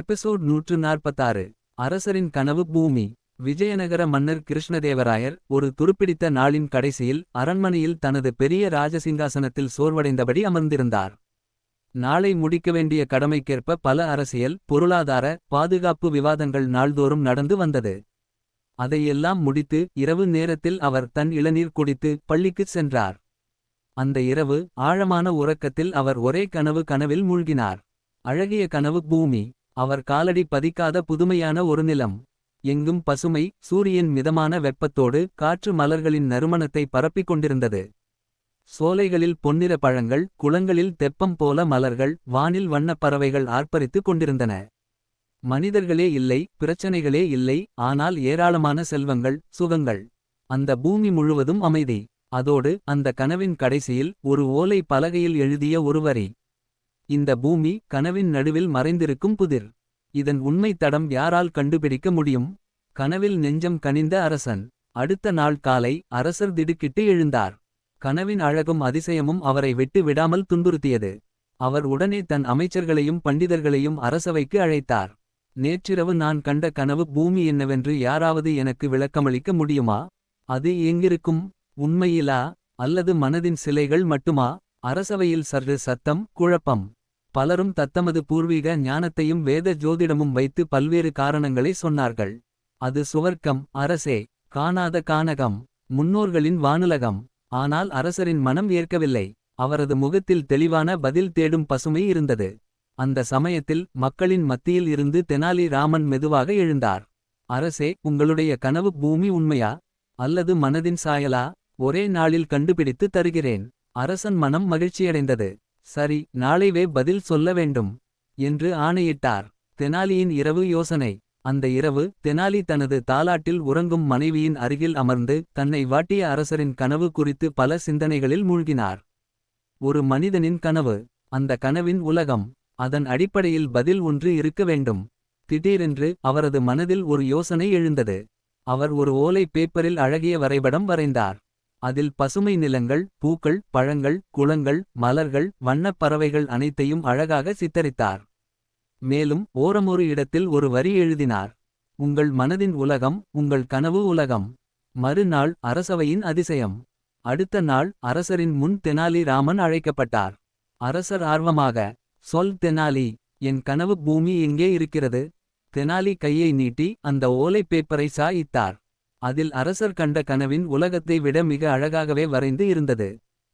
Episode 146. அரசரின் கனவு பூமி. விஜயநகர மன்னர் கிருஷ்ணதேவராயர் ஒரு துருப்பிடித்த நாளின் கடைசியில் அரண்மனையில் தனது பெரிய ராஜசிங்காசனத்தில் சோர்வடைந்தபடி அமர்ந்திருந்தார். நாளை முடிக்க வேண்டிய கடமைக்கேற்ப பல அரசியல், பொருளாதார, பாதுகாப்பு விவாதங்கள் நாள்தோறும் நடந்து வந்தது. அதையெல்லாம் முடித்து இரவு நேரத்தில் அவர் தன் இளநீர் குடித்து பள்ளிக்குச் சென்றார். அந்த இரவு ஆழமான உறக்கத்தில் அவர் ஒரே கனவில் மூழ்கினார். அழகிய கனவு பூமி. அவர் காலடி பதிக்காத புதுமையான ஒரு நிலம். எங்கும் பசுமை, சூரியன் மிதமான வெப்பத்தோடு காற்று மலர்களின் நறுமணத்தை பரப்பிக் கொண்டிருந்தது. சோலைகளில் பொன்னிற பழங்கள், குளங்களில் தெப்பம் போல மலர்கள், வானில் வண்ணப் பறவைகள் ஆர்ப்பரித்துக் கொண்டிருந்தன. மனிதர்களே இல்லை, பிரச்சனைகளே இல்லை, ஆனால் ஏராளமான செல்வங்கள், சுகங்கள். அந்த பூமி முழுவதும் அமைதி. அதோடு அந்த கனவின் கடைசியில் ஒரு ஓலை பலகையில் எழுதிய ஒரு வரி. இந்த பூமி கனவின் நடுவில் மறைந்திருக்கும் புதிர். இதன் உண்மை தடம் யாரால் கண்டுபிடிக்க முடியும்? கனவில் நெஞ்சம் கனிந்த அரசன். அடுத்த நாள் காலை அரசர் திடுக்கிட்டு எழுந்தார். கனவின் அழகும் அதிசயமும் அவரை விட்டு விடாமல் துன்புறுத்தியது. அவர் உடனே தன் அமைச்சர்களையும் பண்டிதர்களையும் அரசவைக்கு அழைத்தார். நேற்றிரவு நான் கண்ட கனவு பூமி என்னவென்று யாராவது எனக்கு விளக்கமளிக்க முடியுமா? அது எங்கிருக்கும்? உண்மையிலா அல்லது மனதின் சிலைகள் மட்டுமா? அரசவையில் சற்று சத்தம், குழப்பம். பலரும் தத்தமது பூர்வீக ஞானத்தையும் வேத ஜோதிடமும் வைத்து பல்வேறு காரணங்களை சொன்னார்கள். அது சுவர்க்கம், அரசே, காணாத கானகம், முன்னோர்களின் வானுலகம். ஆனால் அரசரின் மனம் ஏற்கவில்லை. அவரது முகத்தில் தெளிவான பதில் தேடும் பசுமை இருந்தது. அந்த சமயத்தில் மக்களின் மத்தியில் இருந்து தெனாலி ராமன் மெதுவாக எழுந்தார். அரசே, உங்களுடைய கனவு பூமி உண்மையா அல்லது மனதின் சாயலா? ஒரே நாளில் கண்டுபிடித்து தருகிறேன். அரசன் மனம் மகிழ்ச்சியடைந்தது. சரி, நாளைவே பதில் சொல்ல வேண்டும் என்று ஆணையிட்டார். தெனாலியின் இரவு யோசனை. அந்த இரவு தெனாலி தனது தாலாட்டில் உறங்கும் மனைவியின் அருகில் அமர்ந்து தன்னை வாட்டிய அரசரின் கனவு குறித்து பல சிந்தனைகளில் மூழ்கினார். ஒரு மனிதனின் கனவு, அந்த கனவின் உலகம், அதன் அடிப்படையில் பதில் ஒன்று இருக்க வேண்டும். திடீரென்று அவரது மனதில் ஒரு யோசனை எழுந்தது. அவர் ஒரு ஓலை பேப்பரில் அழகிய வரைபடம் வரைந்தார். அதில் பசுமை நிலங்கள், பூக்கள், பழங்கள், குளங்கள், மலர்கள், வண்ணப் பறவைகள் அனைத்தையும் அழகாக சித்தரித்தார். மேலும் ஓரமொரு இடத்தில் ஒரு வரி எழுதினார். உங்கள் மனதின் உலகம், உங்கள் கனவு உலகம். மறுநாள் அரசவையின் அதிசயம். அடுத்த நாள் அரசரின் முன் தெனாலி ராமன் அழைக்கப்பட்டார். அரசர் ஆர்வமாக, சொல் தெனாலி, என் கனவு பூமி எங்கே இருக்கிறது? தெனாலி கையை நீட்டி அந்த ஓலை பேப்பரை சாய்த்தார். அதில் அரசர் கண்ட கனவின் உலகத்தை விட மிக அழகாகவே வரைந்து இருந்தது.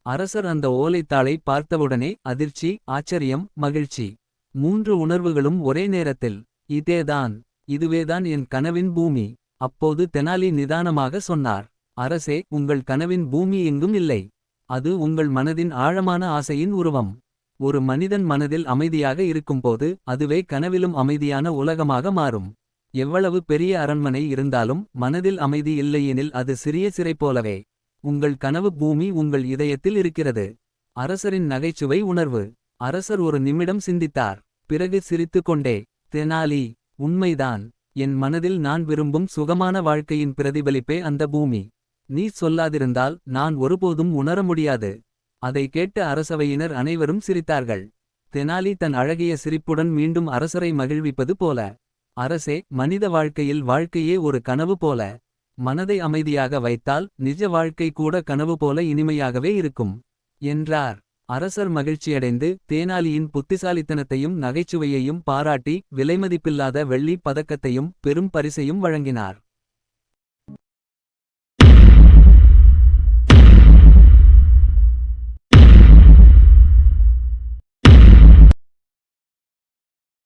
அரசர் அந்த ஓலைத்தாளை பார்த்தவுடனே அதிர்ச்சி, ஆச்சரியம், மகிழ்ச்சி, 3 உணர்வுகளும் ஒரே நேரத்தில். இதுவேதான் என் கனவின் பூமி. அப்போது தெனாலி நிதானமாக சொன்னார். அரசே, உங்கள் கனவின் பூமி எங்கும் இல்லை. அது உங்கள் மனதின் ஆழமான ஆசையின் உருவம். ஒரு மனிதன் மனதில் அமைதியாக இருக்கும்போது அதுவே கனவிலும் அமைதியான உலகமாக மாறும். எவ்வளவு பெரிய அரண்மனை இருந்தாலும் மனதில் அமைதி இல்லையெனில் அது சிறிய சிறை போலவே. உங்கள் கனவு பூமி உங்கள் இதயத்தில் இருக்கிறது. அரசரின் நகைச்சுவை உணர்வு. அரசர் ஒரு நிமிடம் சிந்தித்தார். பிறகு சிரித்து கொண்டே, தெனாலி, உண்மைதான். என் மனதில் நான் விரும்பும் சுகமான வாழ்க்கையின் பிரதிபலிப்பே அந்த பூமி. நீ சொல்லாதிருந்தால் நான் ஒருபோதும் உணர முடியாது. அதை கேட்ட அரசவையினர் அனைவரும் சிரித்தார்கள். தெனாலி தன் அழகிய சிரிப்புடன் மீண்டும் அரசரை மகிழ்விப்பது போல, அரசே, மனித வாழ்க்கையே ஒரு கனவு போல. மனதை அமைதியாக வைத்தால் நிஜ வாழ்க்கை கூட கனவு போல இனிமையாகவே இருக்கும் என்றார். அரசர் மகிழ்ச்சியடைந்து தேனாலியின் புத்திசாலித்தனத்தையும் நகைச்சுவையையும் பாராட்டி விலைமதிப்பில்லாத வெள்ளி பதக்கத்தையும் பெரும் பரிசையும் வழங்கினார்.